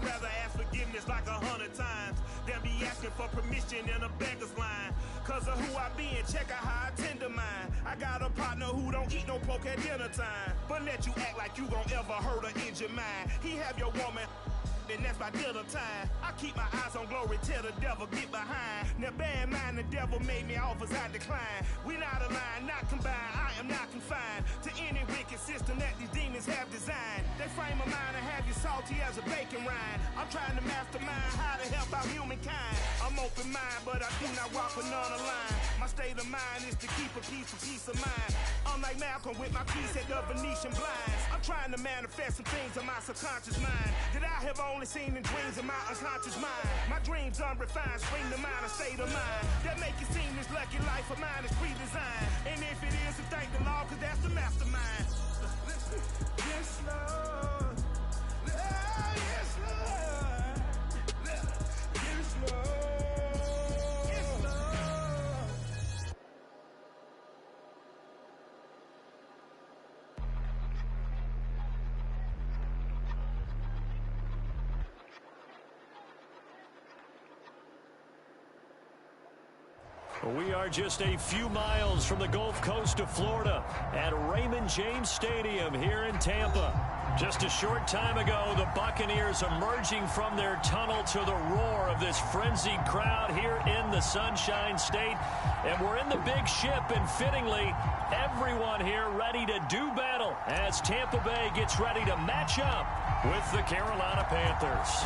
I'd rather ask forgiveness like 100 times than be asking for permission in a beggar's line. Cause of who I be and check out how I tend to mine. I got a partner who don't eat no pork at dinner time, but let you act like you gon' ever hurt or injure mine. He have your woman, and that's by dinner time. I keep my eyes on glory till the devil get behind. Now bear in mind the devil made me offers I decline. We not aligned, not combined, I am not confined to any wicked system that these demons have designed. They frame a mind and have you salty as a bacon rind. I'm trying to mastermind how to help out humankind. I'm open mind, but I do not walk another line. My state of mind is to keep a peace of mind. Unlike Malcolm with my piece at the Venetian blinds. I'm trying to manifest some things in my subconscious mind that I have only seen in dreams in my unconscious mind. My dreams unrefined, spring to mind, a state of mind that make it seem this lucky life of mine is pre-designed. And if it is, to thank the Lord, cause that's the mastermind. Yes, Lord. Yes, Lord. Yes, Lord. We are just a few miles from the Gulf Coast of Florida at Raymond James Stadium here in Tampa. Just a short time ago, the Buccaneers emerging from their tunnel to the roar of this frenzied crowd here in the Sunshine State. And we're in the big ship, and fittingly, everyone here ready to do battle as Tampa Bay gets ready to match up with the Carolina Panthers.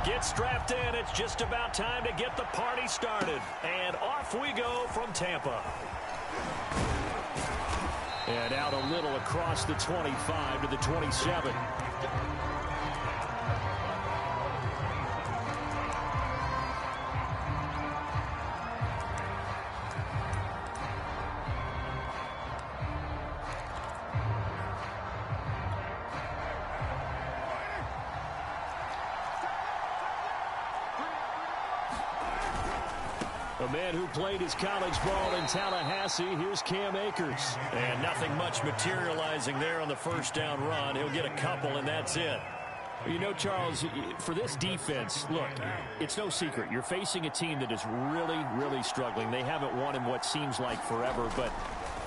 Get strapped in. It's just about time to get the party started. And off we go from Tampa. And out a little across the 25 to the 27. A man who played his college ball in Tallahassee, here's Cam Akers. And nothing much materializing there on the first down run. He'll get a couple, and that's it. You know, Charles, for this defense, look, it's no secret. You're facing a team that is really, really struggling. They haven't won in what seems like forever, but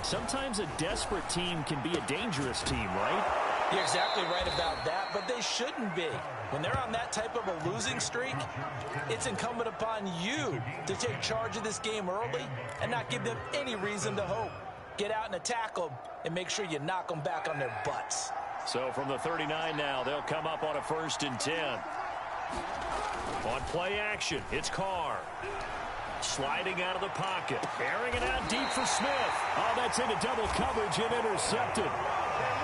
sometimes a desperate team can be a dangerous team, right? You're exactly right about that, but they shouldn't be. When they're on that type of a losing streak, it's incumbent upon you to take charge of this game early and not give them any reason to hope. Get out and attack them and make sure you knock them back on their butts. So from the 39 now, they'll come up on a 1st and 10. On play action, it's Carr. Sliding out of the pocket. Airing it out deep for Smith. Oh, that's into double coverage and intercepted.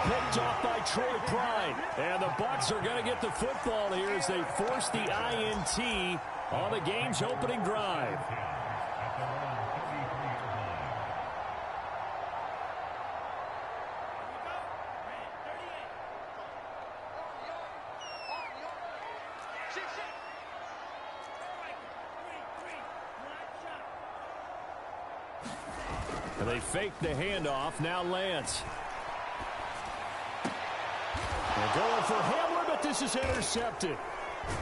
Picked off by Troy Pride. And the Bucs are going to get the football here as they force the INT on the game's opening drive. And they fake the handoff. Now Lance. They're going for Hamler, but this is intercepted.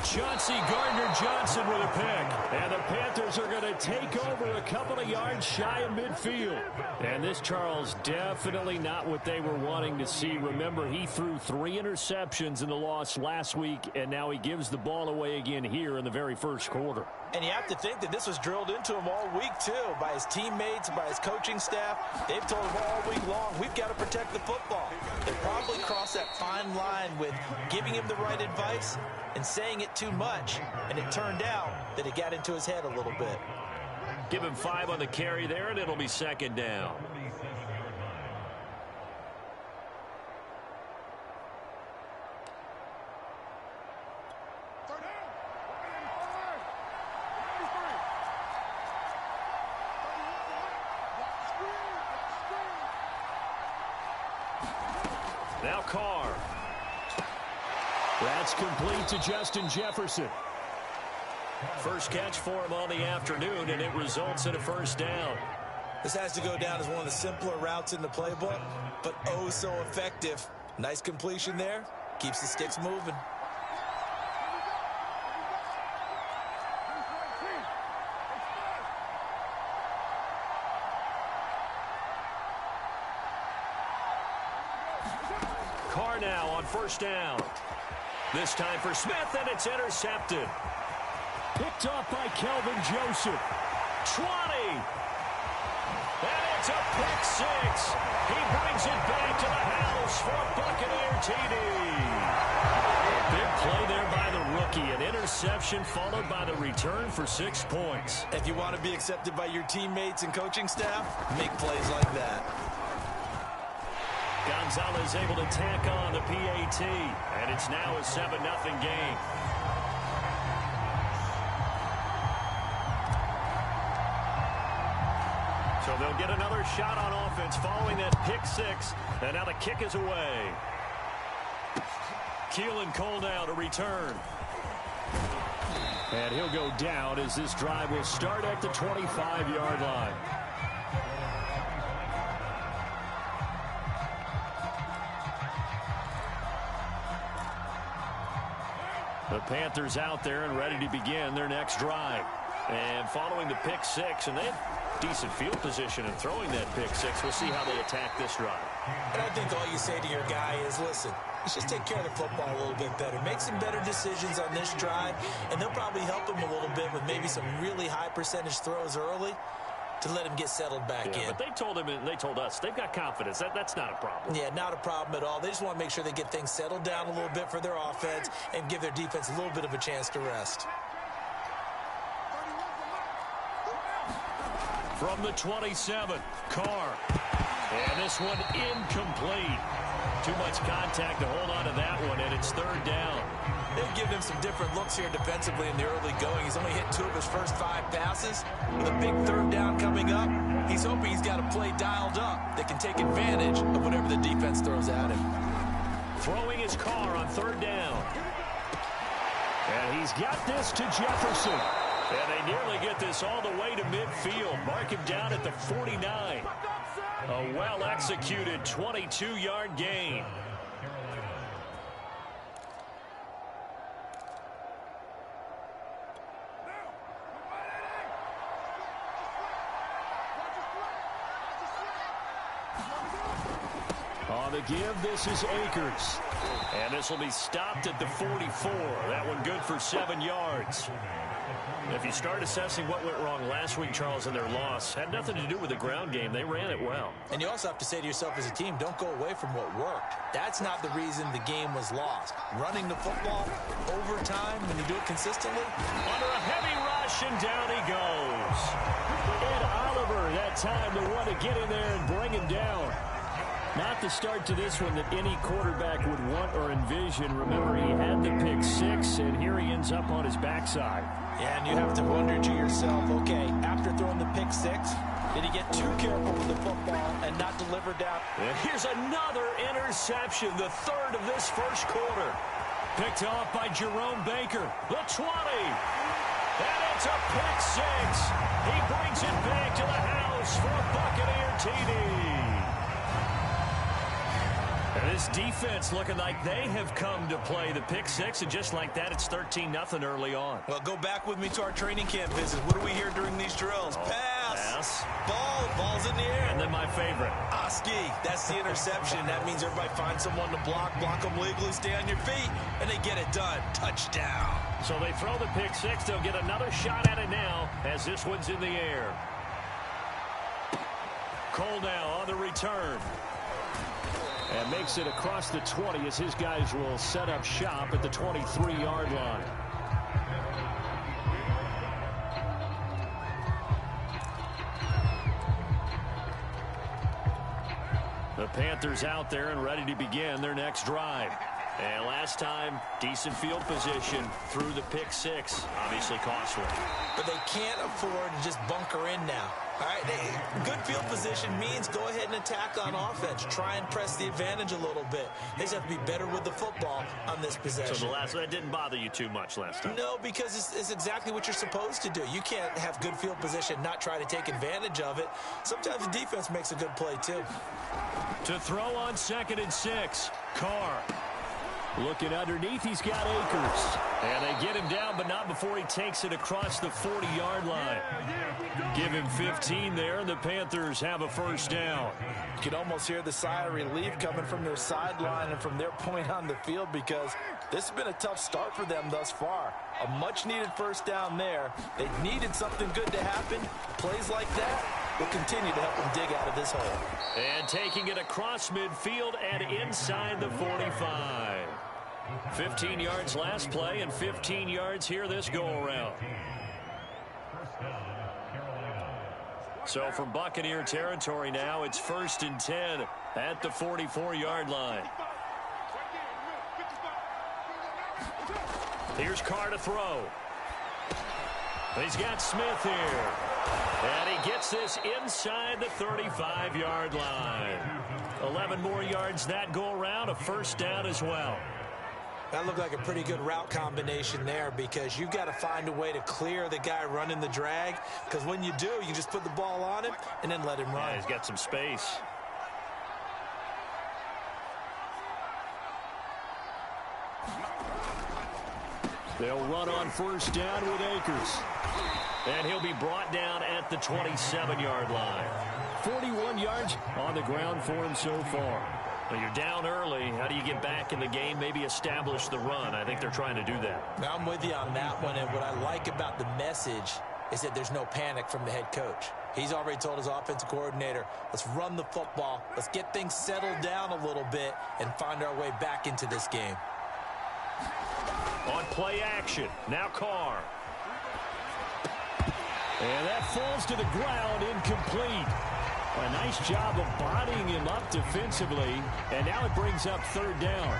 Chauncey Gardner-Johnson with a pick. And the Panthers are going to take over a couple of yards shy of midfield. And this, Charles, definitely not what they were wanting to see. Remember, he threw 3 interceptions in the loss last week, and now he gives the ball away again here in the very first quarter. And you have to think that this was drilled into him all week, too, by his teammates, by his coaching staff. They've told him all week long, we've got to protect the football. They probably crossed that fine line with giving him the right advice and saying it too much. And it turned out that it got into his head a little bit. Give him 5 on the carry there, and it'll be 2nd down. Now Carr. That's complete to Justin Jefferson. First catch for him on the afternoon, and it results in a 1st down. This has to go down as one of the simpler routes in the playbook, but oh so effective. Nice completion there. Keeps the sticks moving. first down. This time for Smith, and it's intercepted. Picked off by Kelvin Joseph. 20. And it's a pick six. He brings it back to the house for a Buccaneer TD. Big play there by the rookie. An interception followed by the return for 6 points. If you want to be accepted by your teammates and coaching staff, make plays like that. Gonzalez able to tack on the PAT, and it's now a 7-0 game. So they'll get another shot on offense following that pick six, and now the kick is away. Keelan Cole now to return. And he'll go down as this drive will start at the 25-yard line. The Panthers out there and ready to begin their next drive. And following the pick six, and they have decent field position in throwing that pick six. We'll see how they attack this drive. And I think all you say to your guy is, listen, let's just take care of the football a little bit better. Make some better decisions on this drive, and they'll probably help him a little bit with maybe some really high percentage throws early to let him get settled back in. But they told him and they told us they've got confidence. That's not a problem. Yeah, not a problem at all. They just want to make sure they get things settled down a little bit for their offense and give their defense a little bit of a chance to rest. From the 27, Carr. And this one incomplete. Too much contact to hold on to that one, and it's third down. They've given him some different looks here defensively in the early going. He's only hit 2 of his first 5 passes. With a big third down coming up, he's hoping he's got a play dialed up that can take advantage of whatever the defense throws at him. Throwing his Carr on third down. And he's got this to Jefferson. And they nearly get this all the way to midfield. Mark him down at the 49. A well-executed 22-yard gain. On the give, this is Akers. And this will be stopped at the 44. That one good for 7 yards. If you start assessing what went wrong last week, Charles, in their loss, had nothing to do with the ground game. They ran it well. And you also have to say to yourself as a team, don't go away from what worked. That's not the reason the game was lost. Running the football overtime, when you do it consistently. Under a heavy rush, and down he goes. Ed Oliver, that time, the one to get in there and bring him down. Not the start to this one that any quarterback would want or envision. Remember, he had the pick six, and here he ends up on his backside. Yeah, and you have to wonder to yourself, okay, after throwing the pick six, did he get too careful with the football and not deliver down? And here's another interception, the third of this first quarter. Picked off by Jerome Baker, the 20. And it's a pick six. He brings it back to the house for a Buccaneer TD. And this defense looking like they have come to play the pick six, and just like that, it's 13-0 early on. Well, go back with me to our training camp visit. What do we hear during these drills? Pass. Ball's in the air. And then my favorite. Oski, that's the interception. That means everybody finds someone to block them legally, stay on your feet, and they get it done. Touchdown. So they throw the pick six. They'll get another shot at it now as this one's in the air. Cole now on the return. And makes it across the 20 as his guys will set up shop at the 23-yard line. The Panthers out there and ready to begin their next drive. And last time, decent field position through the pick six. Obviously costly. But they can't afford to just bunker in now. All right, good field position means go ahead and attack on offense. Try and press the advantage a little bit. They just have to be better with the football on this possession. So that didn't bother you too much last time? No, because it's exactly what you're supposed to do. You can't have good field position, not try to take advantage of it. Sometimes the defense makes a good play, too. To throw on 2nd and 6, Carr. Looking underneath, he's got Akers. And they get him down, but not before he takes it across the 40-yard line. Give him 15 there, and the Panthers have a first down. You can almost hear the sigh of relief coming from their sideline and from their point on the field, because this has been a tough start for them thus far. A much-needed first down there. They needed something good to happen. Plays like that will continue to help them dig out of this hole. And taking it across midfield and inside the 45. 15 yards last play and 15 yards here this go-around. So from Buccaneer territory now, it's 1st and 10 at the 44-yard line. Here's Carr to throw. He's got Smith here. And he gets this inside the 35-yard line. 11 more yards that go around, a first down as well. That looked like a pretty good route combination there, because you've got to find a way to clear the guy running the drag, because when you do, you just put the ball on him and then let him run. Yeah, he's got some space. They'll run on first down with Akers. And he'll be brought down at the 27-yard line. 41 yards on the ground for him so far. Well, you're down early. How do you get back in the game? Maybe establish the run. I think they're trying to do that. Now, I'm with you on that one, and what I like about the message is that there's no panic from the head coach. He's already told his offensive coordinator, let's run the football, let's get things settled down a little bit and find our way back into this game. On play action, now Carr. And that falls to the ground, incomplete. A nice job of bodying him up defensively, and now it brings up third down.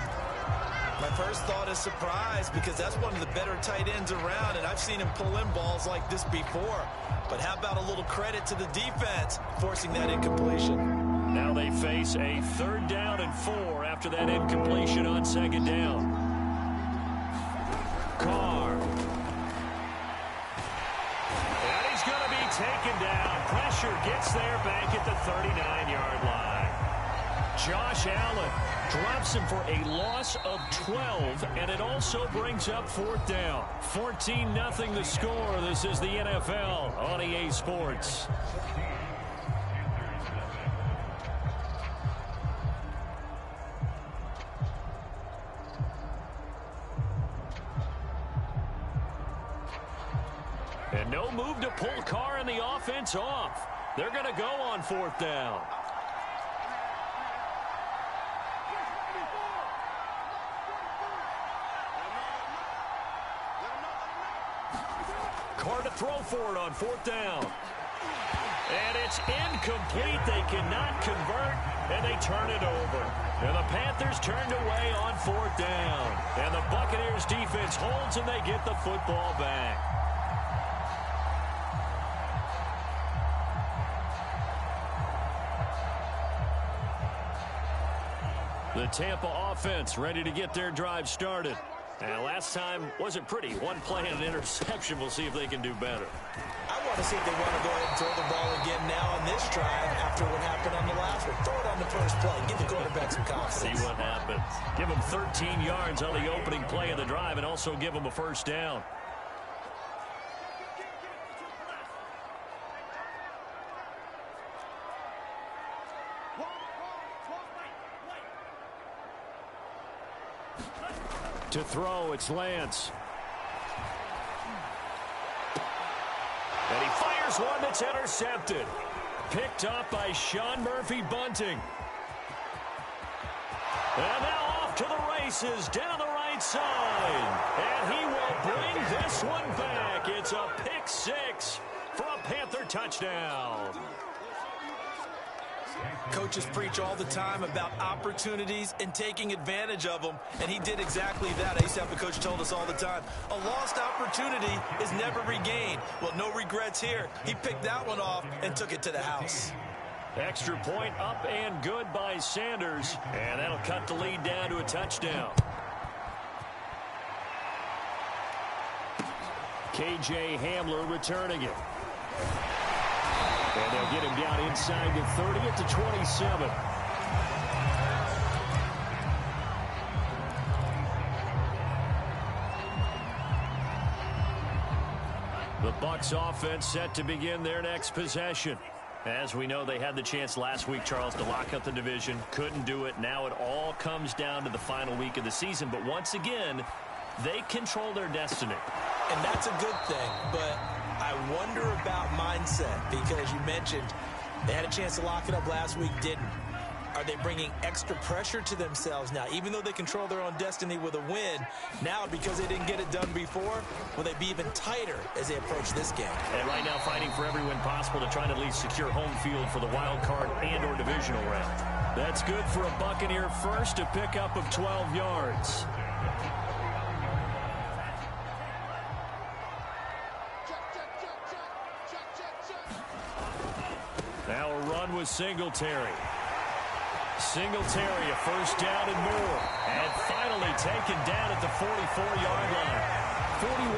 My first thought is surprise, because that's one of the better tight ends around, and I've seen him pull in balls like this before. But how about a little credit to the defense forcing that incompletion? Now they face a 3rd down and 4 after that incompletion on 2nd down. Carr. And he's going to be taken down. Pressure gets there back at the 39-yard line. Josh Allen drops him for a loss of 12, and it also brings up 4th down. 14-0 the score. This is the NFL on EA Sports. And no move to pull Carr and the offense off. They're going to go on 4th down. Carr to throw for it on 4th down. And it's incomplete. They cannot convert, and they turn it over. And the Panthers turned away on 4th down. And the Buccaneers defense holds, and they get the football back. The Tampa offense ready to get their drive started. And last time wasn't pretty. One play and an interception. We'll see if they can do better. I want to see if they want to go ahead and throw the ball again now on this drive after what happened on the last one. Throw it on the first play. Give the quarterback some confidence. See what happens. Give them 13 yards on the opening play of the drive and also give them a first down. To throw, it's Lance. And he fires one that's intercepted. Picked up by Sean Murphy-Bunting. And now off to the races down the right side. And he will bring this one back. It's a pick six for a Panther touchdown. Coaches preach all the time about opportunities and taking advantage of them, and he did exactly that. I used to have a coach told us all the time, a lost opportunity is never regained. Well, no regrets here. He picked that one off and took it to the house. Extra point up and good by Sanders, and that'll cut the lead down to a touchdown. K.J. Hamler returning it. And they'll get him down inside the 30 at the 27. The Bucs offense set to begin their next possession. As we know, they had the chance last week, Charles, to lock up the division. Couldn't do it. Now it all comes down to the final week of the season. But once again, they control their destiny. And that's a good thing. But I wonder about mindset, because you mentioned they had a chance to lock it up last week, didn't. Are they bringing extra pressure to themselves now? Even though they control their own destiny with a win, now because they didn't get it done before, will they be even tighter as they approach this game? And right now fighting for every win possible to try and at least secure home field for the wild card and or divisional round. That's good for a Buccaneer first, a pickup of 12 yards. Now a run with Singletary. Singletary, a first down and more. And finally taken down at the 44-yard line.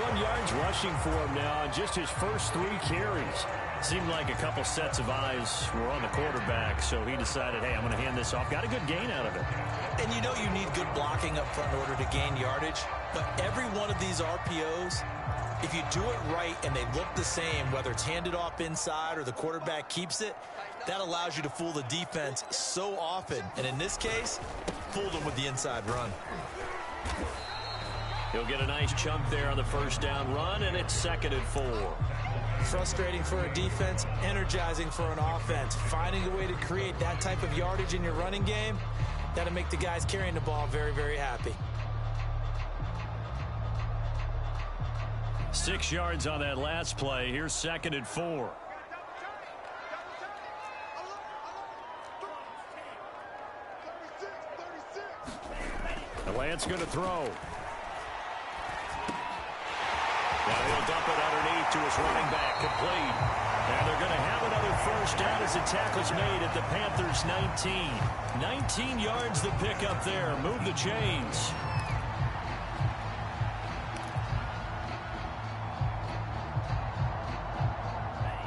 41 yards rushing for him now on just his first 3 carries. Seemed like a couple sets of eyes were on the quarterback, so he decided, hey, I'm going to hand this off. Got a good gain out of it. And you know you need good blocking up front in order to gain yardage. But every one of these RPOs, if you do it right and they look the same, whether it's handed off inside or the quarterback keeps it, that allows you to fool the defense so often. And in this case, fooled them with the inside run. He'll get a nice chunk there on the first down run, and it's 2nd and 4. Frustrating for a defense, energizing for an offense. Finding a way to create that type of yardage in your running game, that'll make the guys carrying the ball very, very happy. 6 yards on that last play. Here's 2nd and 4. Lance going to throw. Now he'll dump it underneath to his running back, complete. And they're going to have another first down as the tackle's made at the Panthers' 19. 19 yards the pick up there. Move the chains.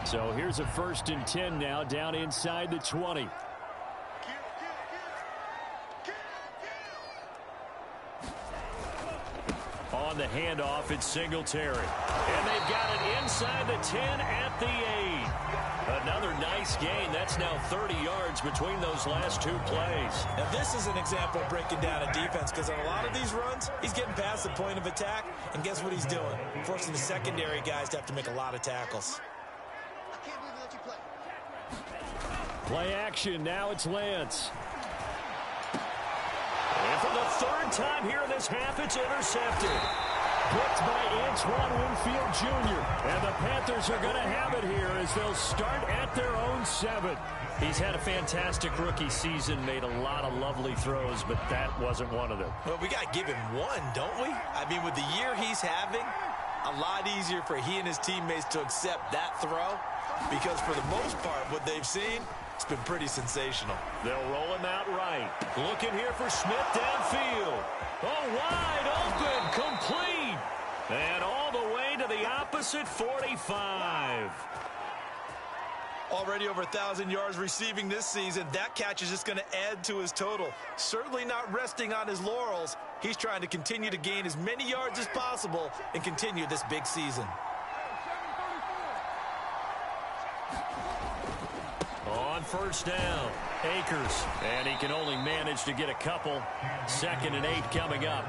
So here's a 1st and 10 now, down inside the 20. On the handoff, it's Singletary. And they've got it inside the 10 at the 8. Another nice gain. That's now 30 yards between those last 2 plays. Now, this is an example of breaking down a defense, because on a lot of these runs, he's getting past the point of attack, and guess what he's doing? Forcing the secondary guys to have to make a lot of tackles. Play action. Now it's Lance. And for the 3rd time here in this half, it's intercepted. Picked by Antoine Winfield Jr. And the Panthers are going to have it here as they'll start at their own 7. He's had a fantastic rookie season, made a lot of lovely throws, but that wasn't one of them. Well, we got to give him one, don't we? I mean, with the year he's having, a lot easier for he and his teammates to accept that throw, because for the most part, what they've seen, it's been pretty sensational. They'll roll him out right. Looking here for Smith downfield. Oh, wide open, complete. And all the way to the opposite 45. Already over 1,000 yards receiving this season. That catch is just going to add to his total. Certainly not resting on his laurels. He's trying to continue to gain as many yards as possible and continue this big season. On first down, Akers. And he can only manage to get a couple. 2nd and 8 coming up.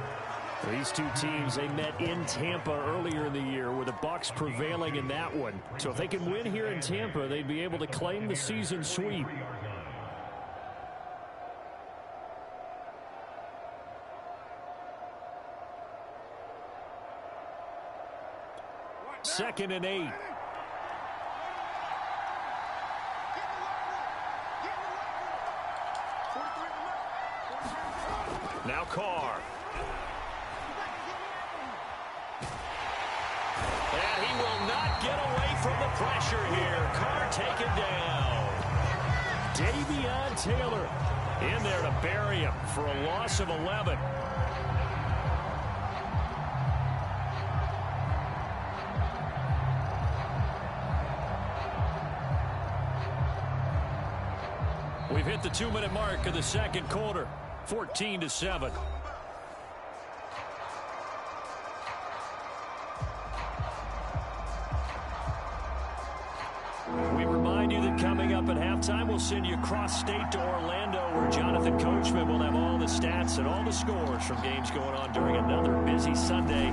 These two teams, they met in Tampa earlier in the year, with the Bucs prevailing in that one. So if they can win here in Tampa, they'd be able to claim the season sweep. Second and 8. Now Carr. And he will not get away from the pressure here. Carr taken down. Davion Taylor in there to bury him for a loss of 11. We've hit the 2-minute mark of the second quarter. 14-7. halftime, we'll send you cross-state to Orlando, where Jonathan Coachman will have all the stats and all the scores from games going on during another busy Sunday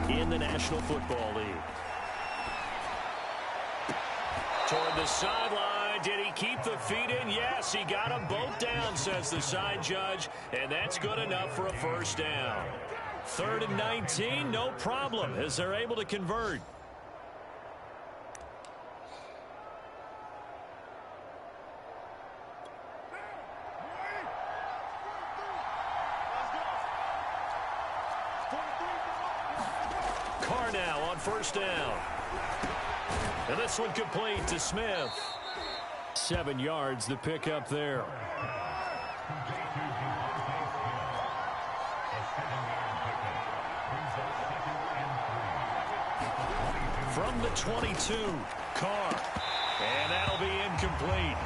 in the National Football League. Toward the sideline. Did he keep the feet in? Yes, he got them both down, says the side judge, and that's good enough for a first down. 3rd and 19, no problem, as they're able to convert. Carr now on first down. And this one complete to Smith. 7 yards, the pickup there. From the 22, Carr. And that'll be incomplete.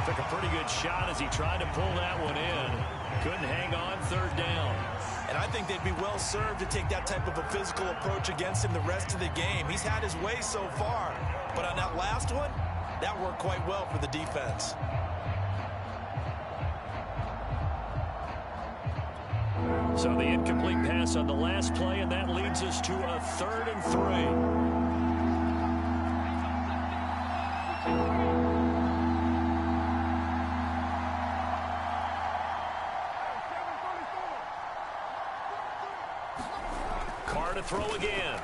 Took a pretty good shot as he tried to pull that one in. Couldn't hang on, 3rd down. And I think they'd be well served to take that type of a physical approach against him the rest of the game. He's had his way so far. But on that last one, that worked quite well for the defense. So the incomplete pass on the last play, and that leads us to a 3rd and 3. To throw again.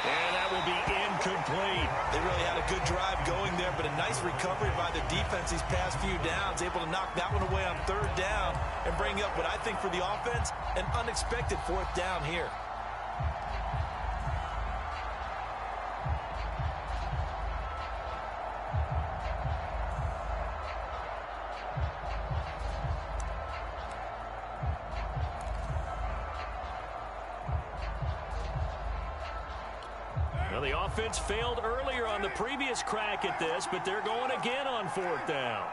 And that will be incomplete. They really had a good drive going there, but a nice recovery by the defense these past few downs, able to knock that one away on 3rd down and bring up what I think for the offense, an unexpected 4th down here. Well, the offense failed earlier on the previous crack at this, but they're going again on 4th down.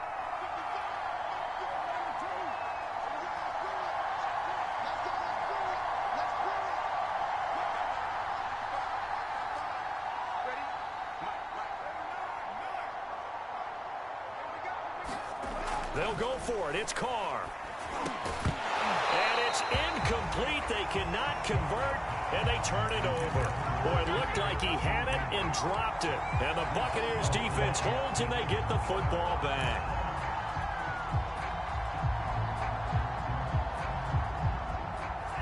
They'll go for it. It's Carr. And it's incomplete. They cannot convert, and they turn it over. Boy, it looked like he had it and dropped it. And the Buccaneers defense holds, and they get the football back.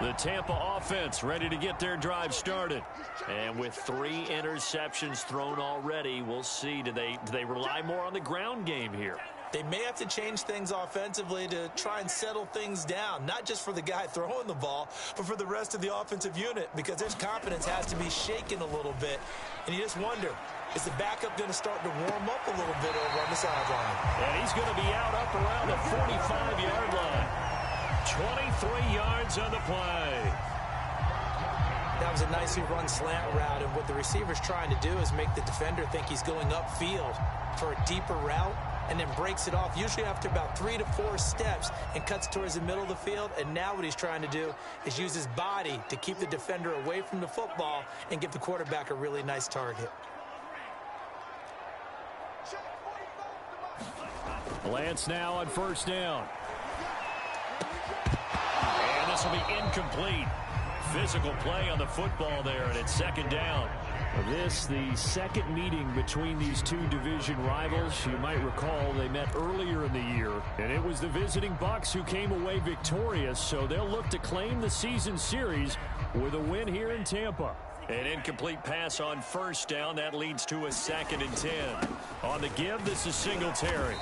The Tampa offense ready to get their drive started. And with 3 interceptions thrown already, we'll see. Do they rely more on the ground game here? They may have to change things offensively to try and settle things down, not just for the guy throwing the ball, but for the rest of the offensive unit, because their confidence has to be shaken a little bit. And you just wonder, is the backup going to start to warm up a little bit over on the sideline? And he's going to be out up around the 45-yard line. 23 yards on the play. That was a nicely run slant route, and what the receiver's trying to do is make the defender think he's going upfield for a deeper route, and then breaks it off, usually after about 3 to 4 steps, and cuts towards the middle of the field. And now what he's trying to do is use his body to keep the defender away from the football and give the quarterback a really nice target. Lance now on first down. And this will be incomplete. Physical play on the football there, and it's 2nd down. This, the second meeting between these two division rivals. You might recall they met earlier in the year, and it was the visiting Bucs who came away victorious, so they'll look to claim the season series with a win here in Tampa. An incomplete pass on first down. That leads to a 2nd and 10. On the give, this is Singletary.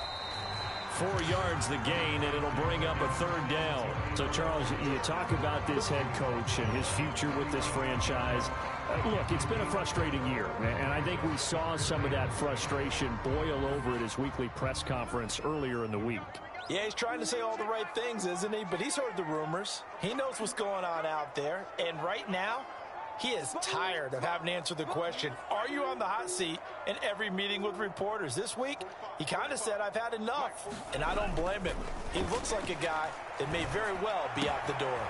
4 yards the gain, and it'll bring up a 3rd down. So, Charles, you talk about this head coach and his future with this franchise. Look, it's been a frustrating year, and I think we saw some of that frustration boil over at his weekly press conference earlier in the week. Yeah, he's trying to say all the right things, isn't he? But he's heard the rumors. He knows what's going on out there, and right now, he is tired of having to answer the question, are you on the hot seat, in every meeting with reporters. This week, he kind of said, I've had enough, and I don't blame him. He looks like a guy that may very well be out the door.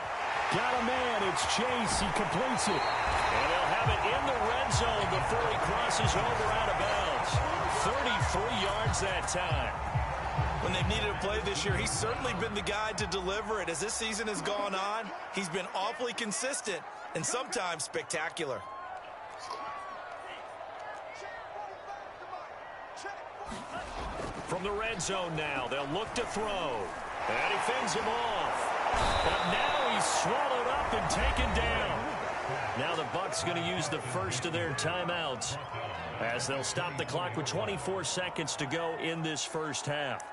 Got a man, it's Chase, he completes it. And they'll have it in the red zone before he crosses over out of bounds. 33 yards that time. When they've needed a play this year, he's certainly been the guy to deliver it. As this season has gone on, he's been awfully consistent and sometimes spectacular. From the red zone now, they'll look to throw. And he fends him off. But now he's swallowed up and taken down. Now the Bucs going to use the first of their timeouts as they'll stop the clock with 24 seconds to go in this first half.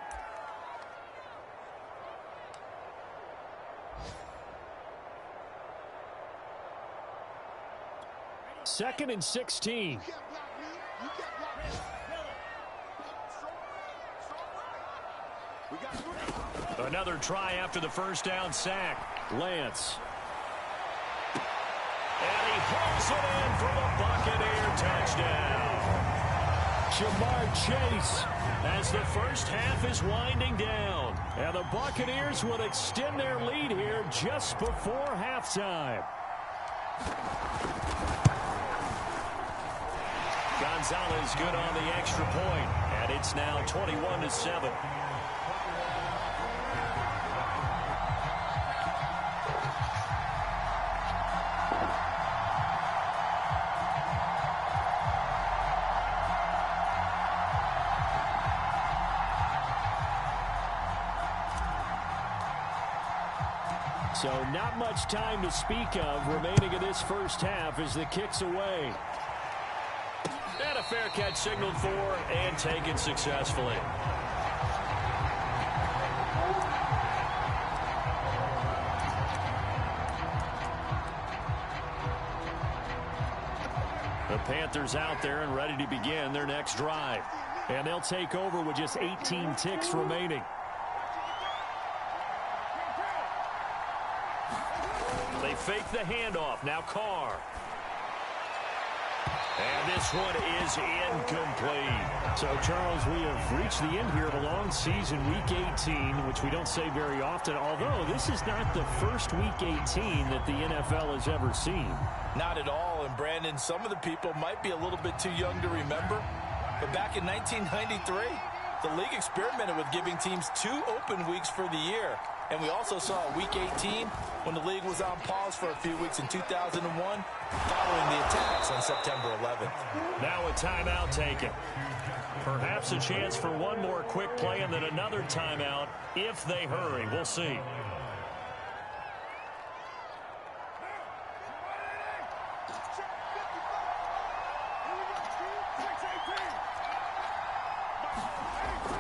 Second and 16. Another try after the first down sack. Lance. And he hauls it in for the Buccaneer touchdown. Jamar Chase. As the first half is winding down. And the Buccaneers will extend their lead here just before halftime. Gonzalez good on the extra point, and it's now 21-7. So not much time to speak of remaining in this first half as the kick's away. And a fair catch signaled for and taken successfully. The Panthers out there and ready to begin their next drive. And they'll take over with just 18 ticks remaining. They fake the handoff. Now Carr. And this one is incomplete. So, Charles, we have reached the end here of a long season, Week 18, which we don't say very often, although this is not the first Week 18 that the NFL has ever seen. Not at all. And, Brandon, some of the people might be a little bit too young to remember, but back in 1993, the league experimented with giving teams 2 open weeks for the year. And we also saw Week 18 when the league was on pause for a few weeks in 2001 following the attacks on September 11th. Now a timeout taken. Perhaps a chance for one more quick play and then another timeout if they hurry. We'll see.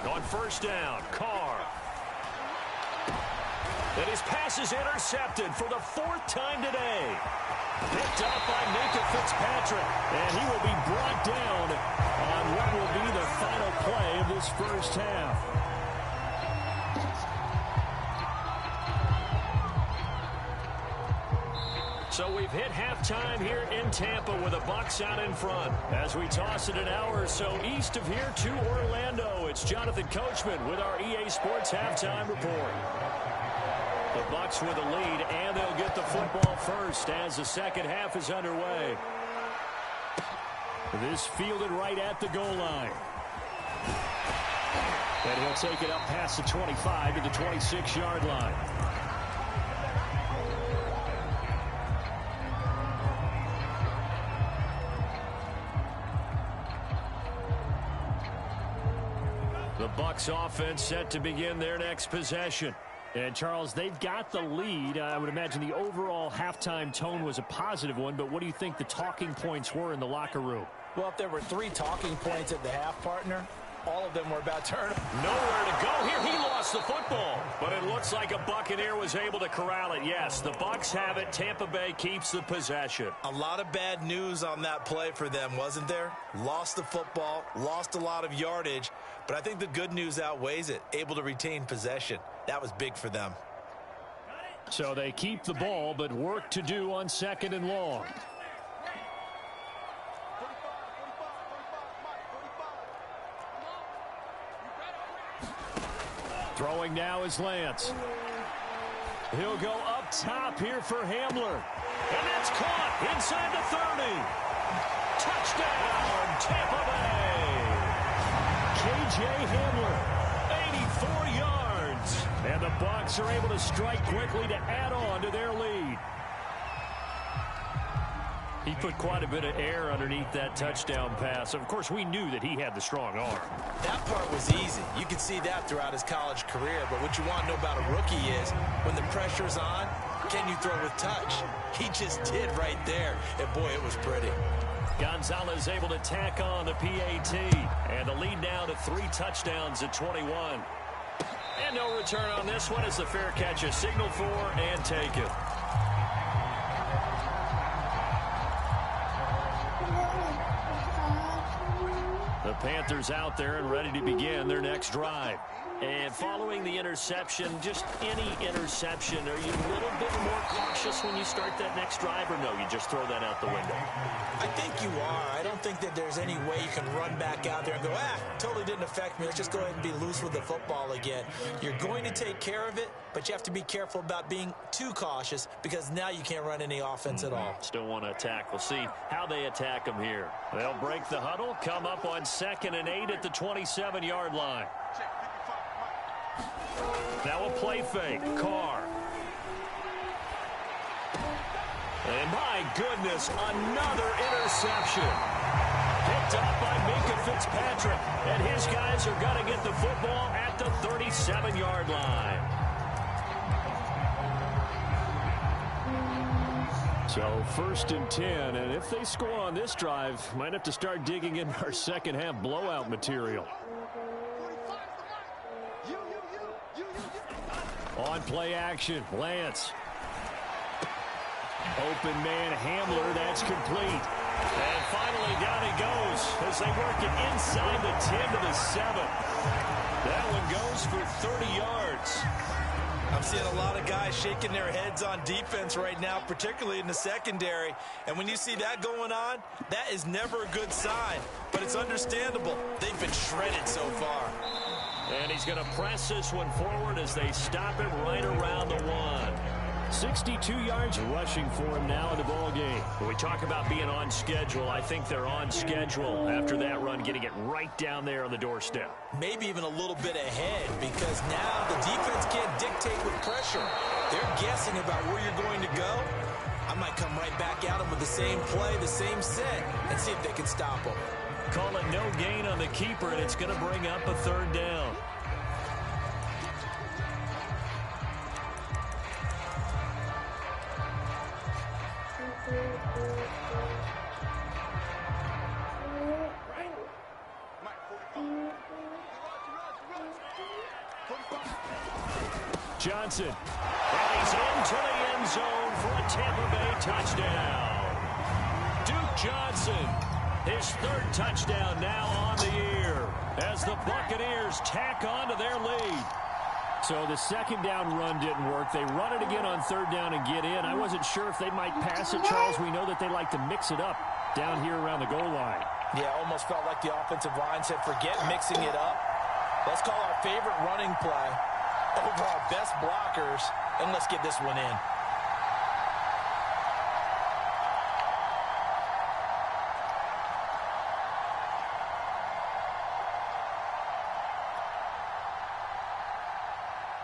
On first down, Carr. And his pass is intercepted for the 4th time today. Picked up by Minka Fitzpatrick. And he will be brought down on what will be the final play of this first half. So we've hit halftime here in Tampa with the Bucs out in front. As we toss it an hour or so east of here to Orlando, it's Jonathan Coachman with our EA Sports Halftime Report. The Bucs with a lead, and they'll get the football first as the second half is underway. This fielded right at the goal line. And he'll take it up past the 25 to the 26-yard line. The Bucs offense set to begin their next possession. And, Charles, they've got the lead. I would imagine the overall halftime tone was a positive one, but what do you think the talking points were in the locker room? Well, if there were 3 talking points at the half, partner, all of them were about turnover. Nowhere to go here. He lost the football. But it looks like a Buccaneer was able to corral it. Yes, the Bucs have it. Tampa Bay keeps the possession. A lot of bad news on that play for them, wasn't there? Lost the football, lost a lot of yardage. But I think the good news outweighs it. Able to retain possession. That was big for them. So they keep the ball, but work to do on 2nd and long. Throwing now is Lance. He'll go up top here for Hamler. And that's caught inside the 30. Touchdown, Tampa Bay. K.J. Hamler, 84 yards. And the Bucs are able to strike quickly to add on to their lead. He put quite a bit of air underneath that touchdown pass. Of course, we knew that he had the strong arm. That part was easy. You can see that throughout his college career. But what you want to know about a rookie is when the pressure's on, can you throw with touch? He just did right there. And, boy, it was pretty. Gonzalez able to tack on the PAT. And the lead now to 3 touchdowns at 21. And no return on this one as the fair catch is signaled for and taken. The Panthers out there and ready to begin their next drive. And following the interception, just any interception, are you a little bit more cautious when you start that next drive, or no, you just throw that out the window? I think you are. I don't think that there's any way you can run back out there and go, totally didn't affect me. Let's just go ahead and be loose with the football again. You're going to take care of it, but you have to be careful about being too cautious because now you can't run any offense at all. Still want to attack. We'll see how they attack them here. They'll break the huddle, come up on 2nd and 8 at the 27-yard line. Now a play fake. Carr. And my goodness, another interception. Picked up by Minka Fitzpatrick. And his guys are going to get the football at the 37-yard line. So 1st and 10. And if they score on this drive, might have to start digging in our second half blowout material. On play action, Lance. Open man, Hamler, that's complete. And finally down he goes as they work it inside the 10 to the 7. That one goes for 30 yards. I'm seeing a lot of guys shaking their heads on defense right now, particularly in the secondary. And when you see that going on, that is never a good sign. But it's understandable. They've been shredded so far. And he's going to press this one forward as they stop it right around the 1. 62 yards rushing for him now in the ball game. When we talk about being on schedule, I think they're on schedule after that run, getting it right down there on the doorstep. Maybe even a little bit ahead because now the defense can't dictate with pressure. They're guessing about where you're going to go. I might come right back at them with the same play, the same set, and see if they can stop them. Call it no gain on the keeper, and it's going to bring up a 3rd down. Johnson. And he's into the end zone for a Tampa Bay touchdown. Duke Johnson, his 3rd touchdown now on the year as the Buccaneers tack on to their lead. So the 2nd down run didn't work. They run it again on 3rd down and get in. I wasn't sure if they might pass it, Charles. We know that they like to mix it up down here around the goal line. Yeah, almost felt like the offensive line said, forget mixing it up. Let's call our favorite running play over our best blockers, and let's get this one in.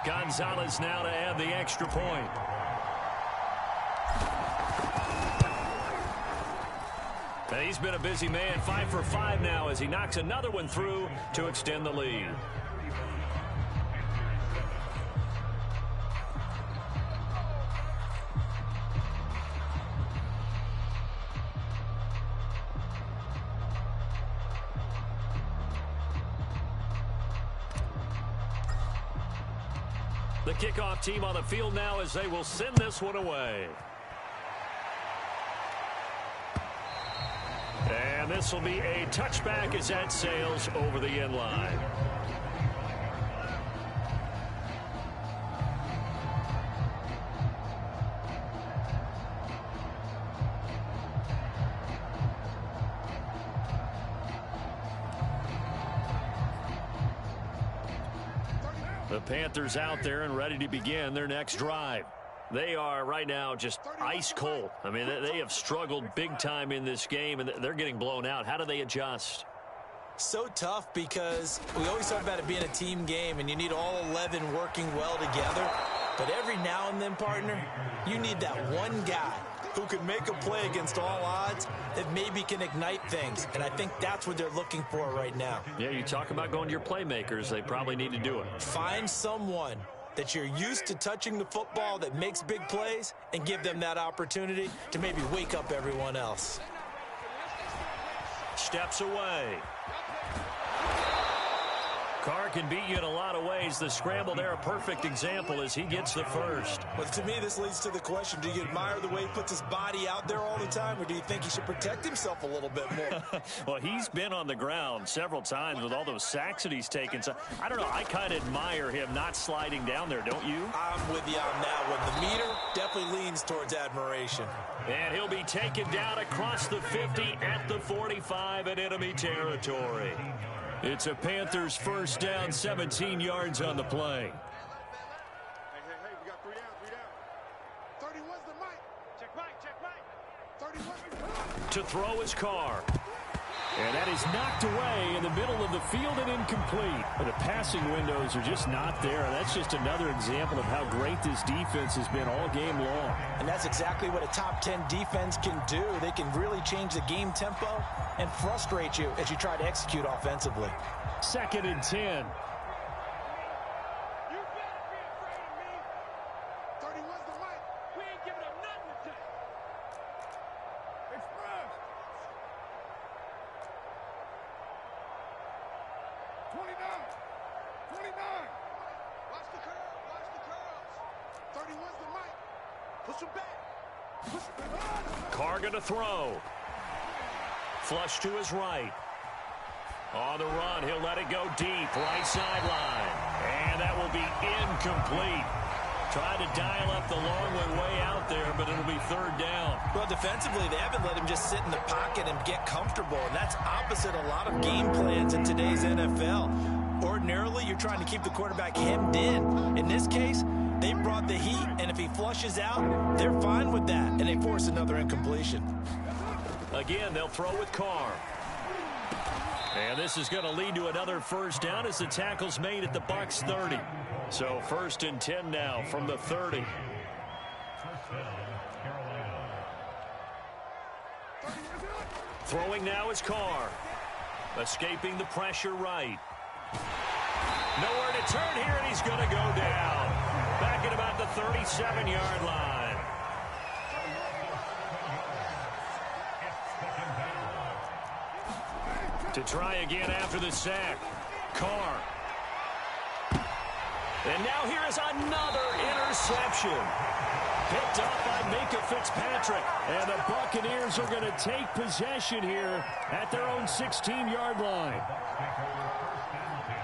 Gonzalez now to add the extra point. And he's been a busy man, 5 for 5 now as he knocks another one through to extend the lead. The kickoff team on the field now as they will send this one away. And this will be a touchback as that sails over the end line. The Panthers out there and ready to begin their next drive. They are right now just ice cold. I mean, they have struggled big time in this game, and they're getting blown out. How do they adjust? So tough because we always talk about it being a team game and you need all 11 working well together. But every now and then, partner, you need that one guy who can make a play against all odds that maybe can ignite things. And I think that's what they're looking for right now. Yeah, you talk about going to your playmakers. They probably need to do it. Find someone that you're used to touching the football that makes big plays and give them that opportunity to maybe wake up everyone else. Steps away. Carr can beat you in a lot of ways. The scramble there, a perfect example as he gets the first. But to me, this leads to the question, do you admire the way he puts his body out there all the time, or do you think he should protect himself a little bit more? Well, he's been on the ground several times with all those sacks that he's taken. So, I don't know, I kind of admire him not sliding down there, don't you? I'm with you on that one. The meter definitely leans towards admiration. And he'll be taken down across the 50 at the 45 in enemy territory. It's a Panthers first down, 17 yards on the play. Hey, we got 3 down. 31's the mic. Check right. 31. To throw his Carr. And that is knocked away in the middle of the field and incomplete. The passing windows are just not there. That's just another example of how great this defense has been all game long. And that's exactly what a top 10 defense can do. They can really change the game tempo and frustrate you as you try to execute offensively. 2nd and 10. Carr going to throw. Flush to his right. On the run, he'll let it go deep, right sideline. And that will be incomplete. Tried to dial up the long way out there, but it'll be 3rd down. Well, defensively, they haven't let him just sit in the pocket and get comfortable, and that's opposite a lot of game plans in today's NFL. Ordinarily, you're trying to keep the quarterback hemmed in. In this case, they brought the heat, and if he flushes out, they're fine with that, and they force another incompletion. Again, they'll throw with Carr. And this is going to lead to another first down as the tackle's made at the Bucs 30. So 1st and 10 now from the 30. Throwing now is Carr. Escaping the pressure right. Nowhere to turn here, and he's going to go down. Back at about the 37-yard line. To try again after the sack. Carr. And now here is another interception. Picked up by Minka Fitzpatrick. And the Buccaneers are going to take possession here at their own 16-yard line.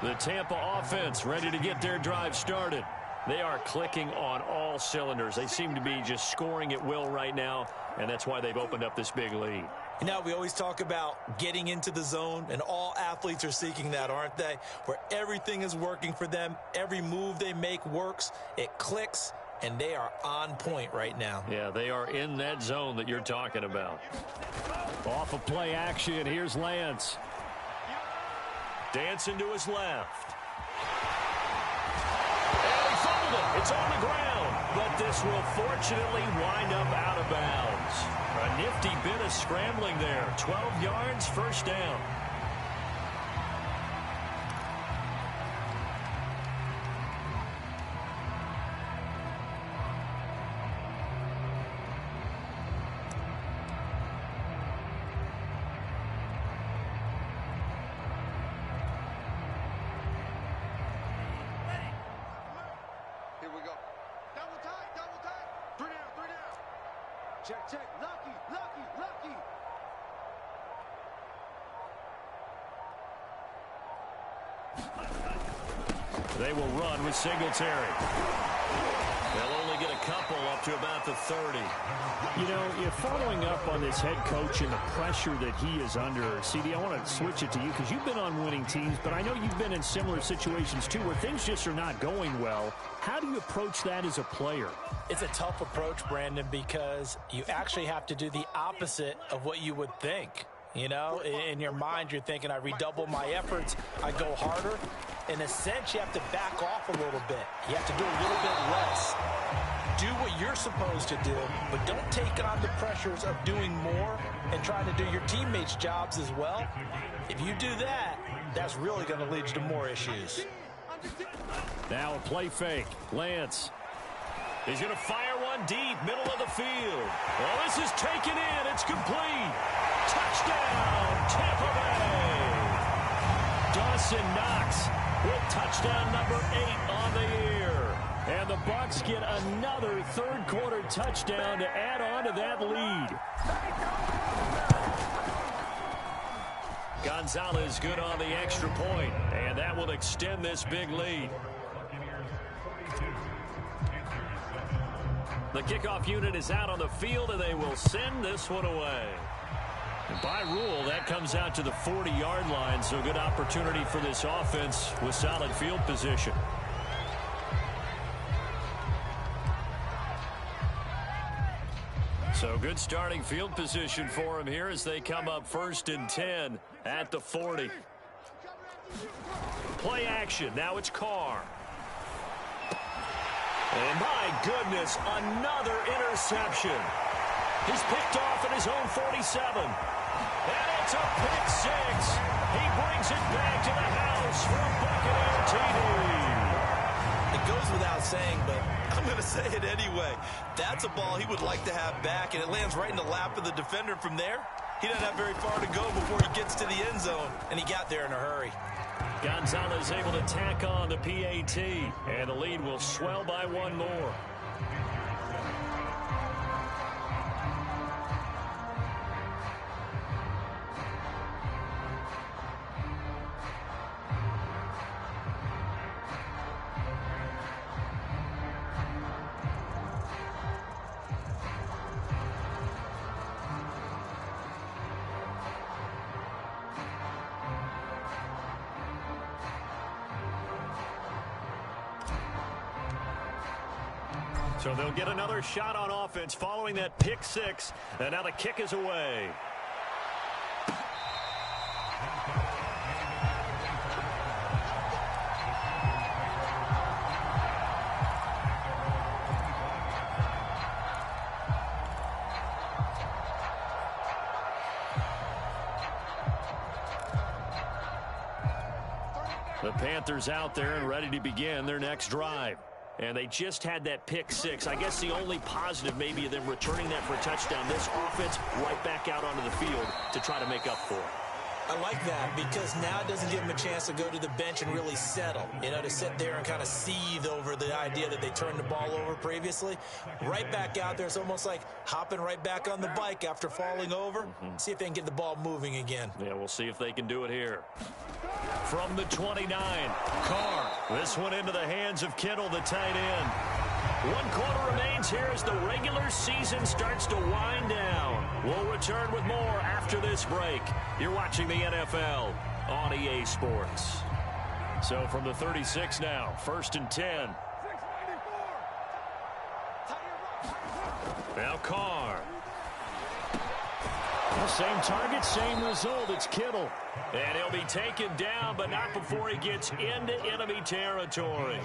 The Tampa offense ready to get their drive started. They are clicking on all cylinders. They seem to be just scoring at will right now, and that's why they've opened up this big lead. You know, we always talk about getting into the zone, and all athletes are seeking that, aren't they? Where everything is working for them, every move they make works, it clicks, and they are on point right now. Yeah, they are in that zone that you're talking about. Off of play action, here's Lance. Dancing to his left. And he fumbled it. It's on the ground. But this will fortunately wind up out of bounds. A nifty bit of scrambling there. 12 yards, first down. Check. Lucky. They will run with Singletary. They'll only get a couple up to about the 30. You know, you're following up on this head coach and the pressure that he is under. CD, I want to switch it to you because you've been on winning teams, but I know you've been in similar situations too where things just are not going well. How do you approach that as a player? It's a tough approach, Brandon, because you actually have to do the opposite of what you would think. You know, in your mind, you're thinking, I redouble my efforts, I go harder. In a sense, you have to back off a little bit. You have to do a little bit less. Do what you're supposed to do, but don't take on the pressures of doing more and trying to do your teammates' jobs as well. If you do that, that's really going to lead you to more issues. Now a play fake. Lance. He's going to fire one deep, middle of the field. Well, this is taken in. It's complete. Touchdown, Tampa Bay. Dawson Knox with touchdown number 8 on the year. And the Bucs get another third-quarter touchdown to add on to that lead. Gonzalez good on the extra point, and that will extend this big lead. The kickoff unit is out on the field, and they will send this one away. And by rule, that comes out to the 40-yard line, so good opportunity for this offense with solid field position. So good starting field position for him here as they come up 1st and 10 at the 40. Play action. Now it's Carr. And my goodness, another interception. He's picked off at his own 47. And it's a pick six. He brings it back to the house for a Buccaneer TD. It goes without saying, but I'm going to say it anyway. That's a ball he would like to have back, and it lands right in the lap of the defender from there. He doesn't have very far to go before he gets to the end zone, and he got there in a hurry. Gonzalez able to tack on the PAT, and the lead will swell by one more. So they'll get another shot on offense following that pick six. And now the kick is away. The Panthers out there and ready to begin their next drive. And they just had that pick six. I guess the only positive maybe of them returning that for a touchdown. This offense right back out onto the field to try to make up for it. I like that because now it doesn't give them a chance to go to the bench and really settle. You know, to sit there and kind of seethe over the idea that they turned the ball over previously. Right back out there. It's almost like hopping right back on the bike after falling over. See if they can get the ball moving again. Yeah, we'll see if they can do it here. From the 29, Carr. This one into the hands of Kittle, the tight end. 1 quarter remains here as the regular season starts to wind down. We'll return with more after this break. You're watching the NFL on EA Sports. So from the 36 now, 1st and 10. Now Carr. Well, same target, same result. It's Kittle. And he'll be taken down, but not before he gets into enemy territory.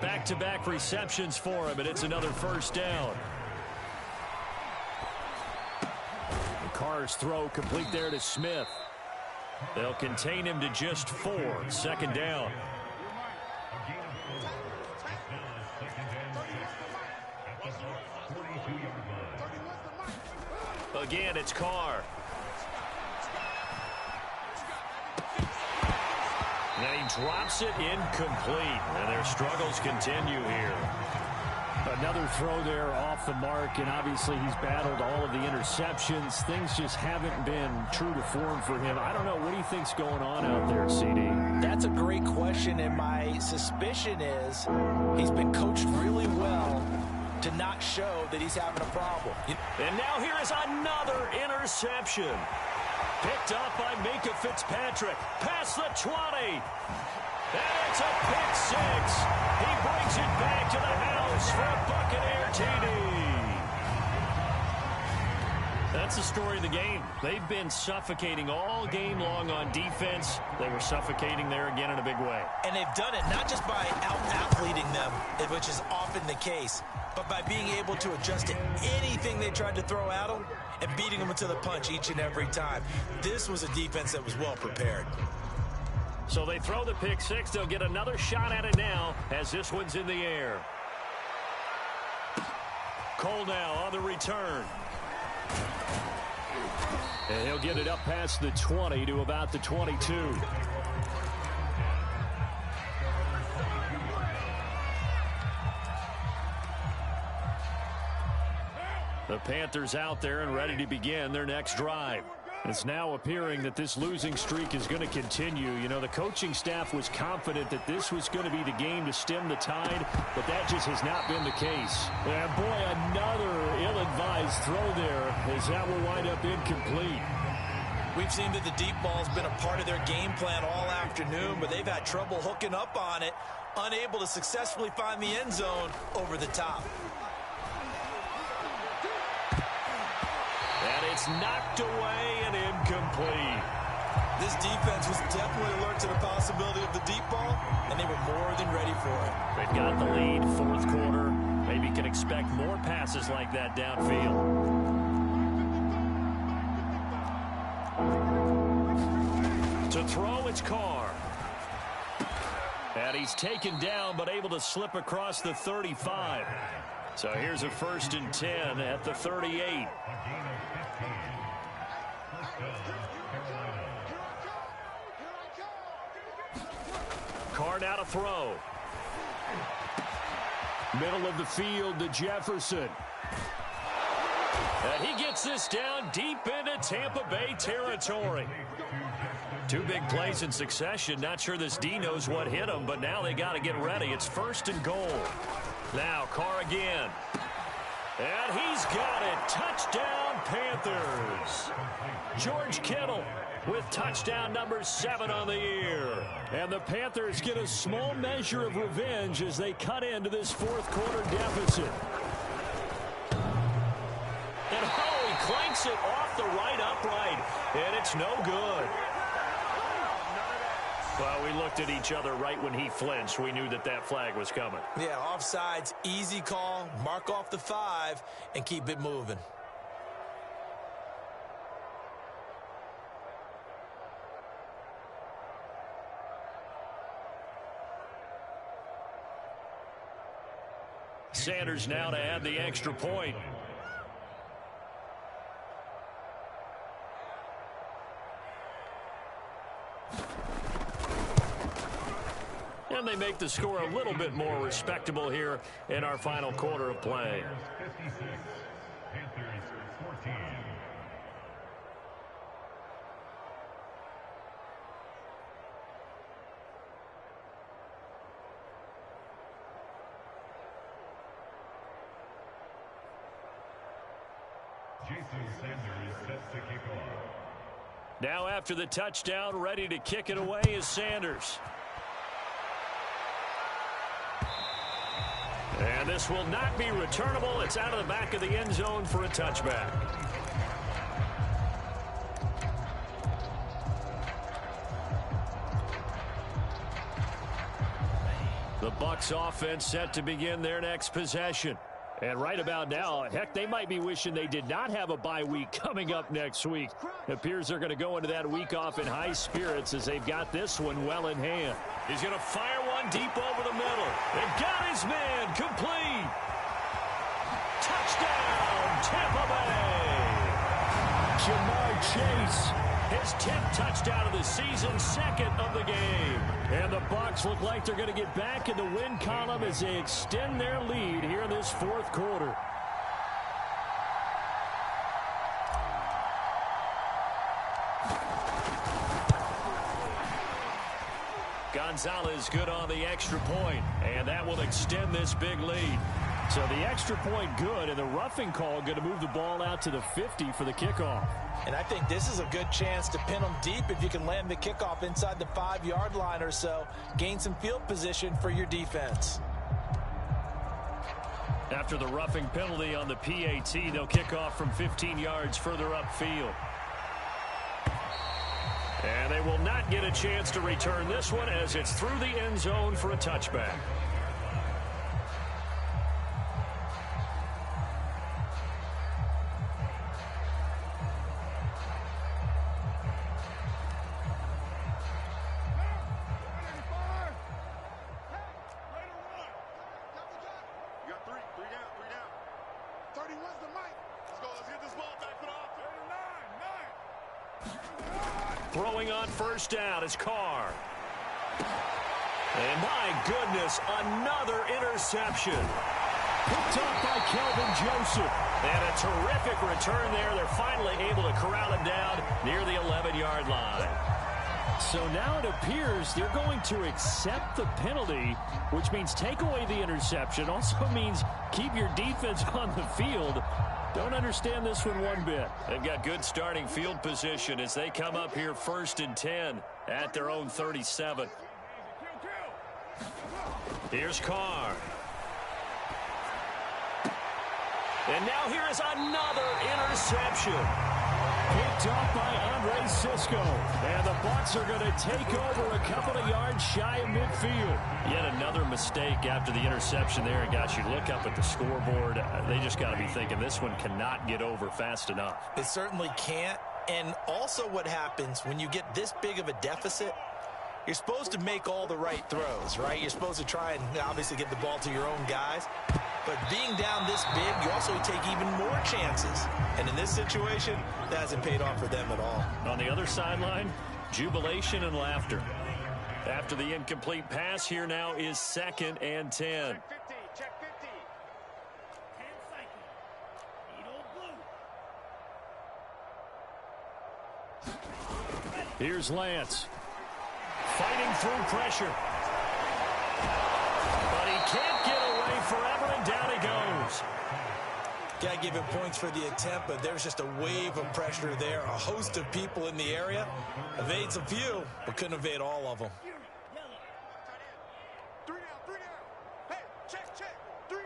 Back-to-back receptions for him, and it's another 1st down. And Carr's throw complete there to Smith. They'll contain him to just 4. 2nd down. Again, it's Carr. And he drops it incomplete. And their struggles continue here. Another throw there off the mark, and obviously he's battled all of the interceptions. Things just haven't been true to form for him. I don't know. What do you think's going on out there, CD? That's a great question, and my suspicion is he's been coached really well to not show that he's having a problem. And now here is another interception. Picked up by Minkah Fitzpatrick. Past the 20. And it's a pick six. He brings it back to the house for a Buccaneer TD. That's the story of the game. They've been suffocating all game long on defense. They were suffocating there again in a big way. And they've done it not just by out-athleting them, which is often the case, but by being able to adjust to anything they tried to throw at them and beating them to the punch each and every time. This was a defense that was well prepared. So they throw the pick six. They'll get another shot at it now as this one's in the air. Cole now on the return. And he'll get it up past the 20 to about the 22. The Panthers out there and ready to begin their next drive. It's now appearing that this losing streak is going to continue. You know, the coaching staff was confident that this was going to be the game to stem the tide, but that just has not been the case. And boy, another ill-advised throw there as that will wind up incomplete. We've seen that the deep ball's been a part of their game plan all afternoon, but they've had trouble hooking up on it, unable to successfully find the end zone over the top. And it's knocked away and incomplete. This defense was definitely alert to the possibility of the deep ball, and they were more than ready for it. They've got the lead, fourth quarter. Maybe can expect more passes like that downfield. To throw, it's Carr. And he's taken down, but able to slip across the 35. So here's a 1st and 10 at the 38. Carr now to throw. Middle of the field to Jefferson. And he gets this down deep into Tampa Bay territory. Two big plays in succession. Not sure this D knows what hit him, but now they got to get ready. It's 1st and goal. Now Carr again. And he's got it. Touchdown, Panthers. George Kittle with touchdown number 7 on the year. And the Panthers get a small measure of revenge as they cut into this fourth quarter deficit. And he clanks it off the right upright. And it's no good. Well, we looked at each other right when he flinched. We knew that that flag was coming. Yeah, offsides, easy call, mark off the 5, and keep it moving. Sanders now to add the extra point. And they make the score a little bit more respectable here in our final quarter of play. Panthers 14. Jason Sanders set to kick off. Now after the touchdown, ready to kick it away is Sanders. And this will not be returnable. It's out of the back of the end zone for a touchback. The Bucs offense set to begin their next possession. And right about now, heck, they might be wishing they did not have a bye week coming up next week. It appears they're going to go into that week off in high spirits as they've got this one well in hand. He's going to fire one deep over the middle. And got his man complete. Touchdown, Tampa Bay. Jamar Chase, his 10th touchdown of the season, 2nd of the game. And the Bucs look like they're going to get back in the win column as they extend their lead here in this fourth quarter. Gonzalez good on the extra point, and that will extend this big lead. So the extra point good, and the roughing call going to move the ball out to the 50 for the kickoff. And I think this is a good chance to pin them deep if you can land the kickoff inside the 5-yard line or so. Gain some field position for your defense. After the roughing penalty on the PAT, they'll kick off from 15 yards further upfield. And they will not get a chance to return this one as it's through the end zone for a touchback. Throwing on first down is Carr. And my goodness, another interception. Picked up by Kelvin Joseph. And a terrific return there. They're finally able to corral him down near the 11-yard line. So now it appears they're going to accept the penalty, which means take away the interception. Also means keep your defense on the field. Don't understand this one bit. They've got good starting field position as they come up here 1st and 10 at their own 37. Here's Carr. And now here is another interception. Picked up by Andre Cisco. And the Bucs are going to take over a couple of yards shy of midfield. Yet another mistake after the interception there. And gosh, you look up at the scoreboard, they just got to be thinking this one cannot get over fast enough. It certainly can't. And also what happens when you get this big of a deficit, you're supposed to make all the right throws, right? You're supposed to try and obviously get the ball to your own guys. But being down this big, you also take even more chances. And in this situation, that hasn't paid off for them at all. On the other sideline, jubilation and laughter. After the incomplete pass, here now is 2nd and 10. Check 50. 10 seconds. Here's Lance. Fighting through pressure. But he can't get away forever, and down he goes. Got to give him points for the attempt, but there's just a wave of pressure there. A host of people in the area. Evades a few, but couldn't evade all of them. 3 down. Hey, check. 3 down.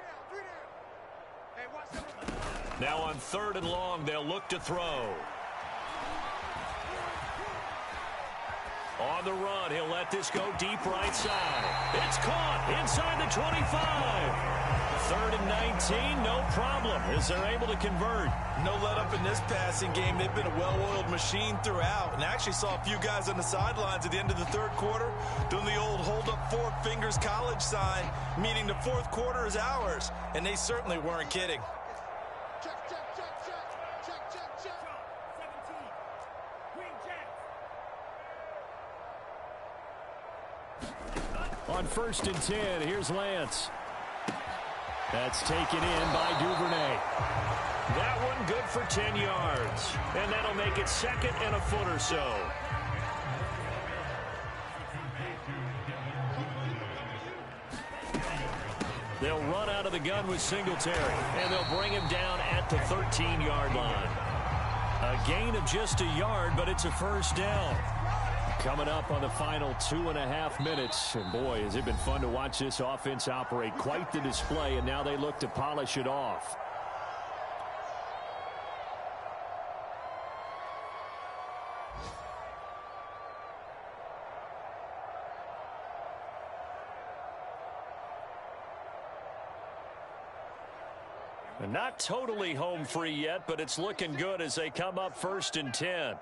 Hey, watch that. Now on 3rd and long, they'll look to throw. On the run, he'll let this go deep right side. It's caught inside the 25. 3rd and 19, no problem, as they're able to convert. No let up in this passing game. They've been a well-oiled machine throughout. And I actually saw a few guys on the sidelines at the end of the 3rd quarter doing the old hold up 4 fingers college sign, meaning the 4th quarter is ours. And they certainly weren't kidding. Check. 17. Green Jack. On 1st and 10, here's Lance. That's taken in by Duvernay. That one good for 10 yards. And that'll make it 2nd and a foot or so. They'll run out of the gun with Singletary. And they'll bring him down at the 13-yard line. A gain of just a yard, but it's a first down. Coming up on the final 2.5 minutes. And boy, has it been fun to watch this offense operate. Quite the display, and now they look to polish it off. And not totally home free yet, but it's looking good as they come up 1st and 10.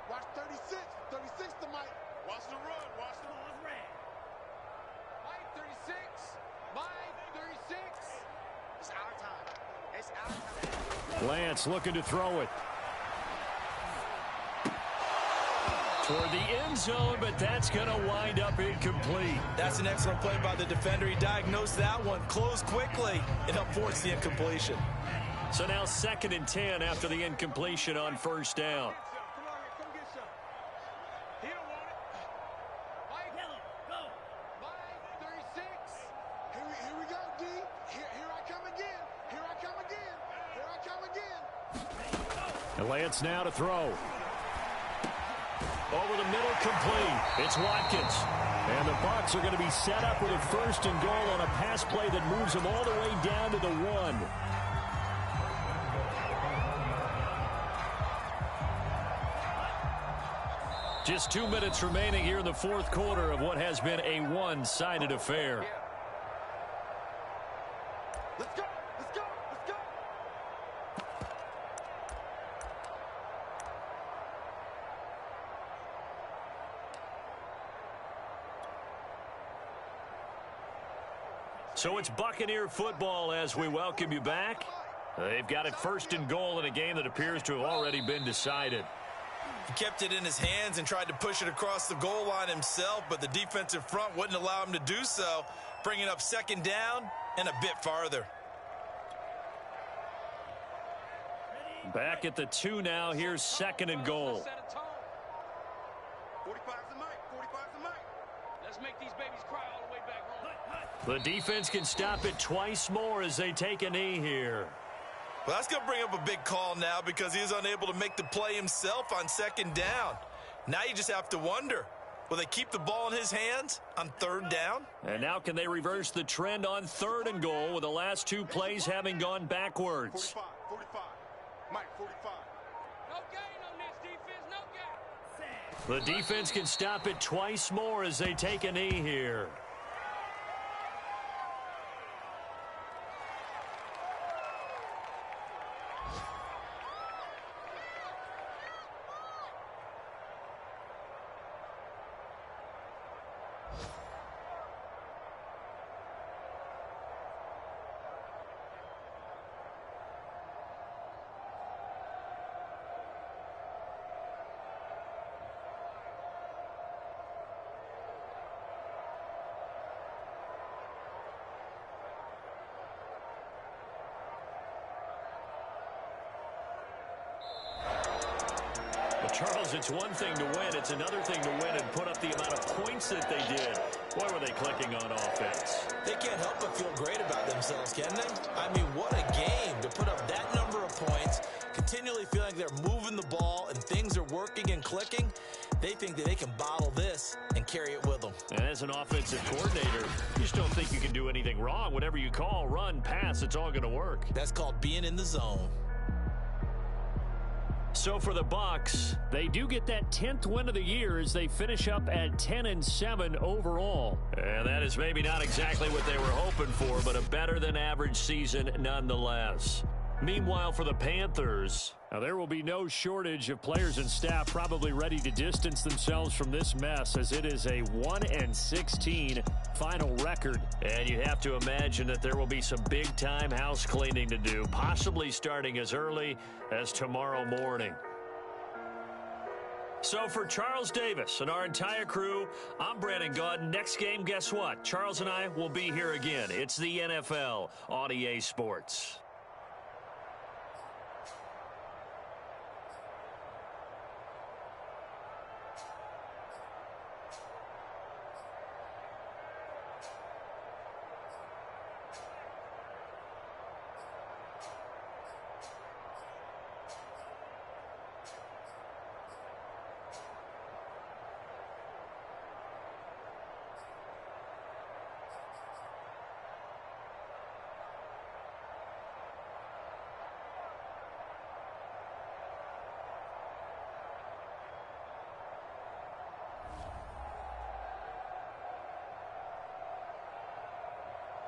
Watch 36. 36 to Mike. Watch the run. Mike 36. Mike 36. It's our time. Lance looking to throw it. Toward the end zone, but that's going to wind up incomplete. That's an excellent play by the defender. He diagnosed that one, closed quickly, and helped force the incompletion. So now 2nd and 10 after the incompletion on 1st down. Lance now to throw. Over the middle, complete. It's Watkins. And the Bucs are going to be set up with a 1st and goal on a pass play that moves them all the way down to the 1. Just 2 minutes remaining here in the 4th quarter of what has been a one-sided affair. Let's go. Let's go. Let's go. So it's Buccaneer football as we welcome you back. They've got it 1st and goal in a game that appears to have already been decided. He kept it in his hands and tried to push it across the goal line himself, but the defensive front wouldn't allow him to do so, bringing up 2nd down and a bit farther. Back at the 2 now. Here's 2nd and goal. 45's the mic. 45's the mic. Let's make these babies cry all the way back home. The defense can stop it twice more as they take a knee here. Well, that's going to bring up a big call now because he is unable to make the play himself on 2nd down. Now you just have to wonder, will they keep the ball in his hands on 3rd down? And now can they reverse the trend on 3rd and goal with the last 2 plays having gone backwards? 45. 45. Mike, 45. No gain on this defense, no gain. The defense can stop it twice more as they take a knee here. Charles, it's one thing to win. It's another thing to win and put up the amount of points that they did. Boy, were they clicking on offense. They can't help but feel great about themselves, can they? I mean, what a game to put up that number of points, continually feeling they're moving the ball and things are working and clicking. They think that they can bottle this and carry it with them. And as an offensive coordinator, you just don't think you can do anything wrong. Whatever you call, run, pass, it's all going to work. That's called being in the zone. So for the Bucs, they do get that 10th win of the year as they finish up at 10-7 overall. And that is maybe not exactly what they were hoping for, but a better than average season nonetheless. Meanwhile, for the Panthers, now there will be no shortage of players and staff probably ready to distance themselves from this mess, as it is a 1-16 final record. And you have to imagine that there will be some big-time house cleaning to do, possibly starting as early as tomorrow morning. So for Charles Davis and our entire crew, I'm Brandon Gaudin. Next game, guess what? Charles and I will be here again. It's the NFL on EA Sports.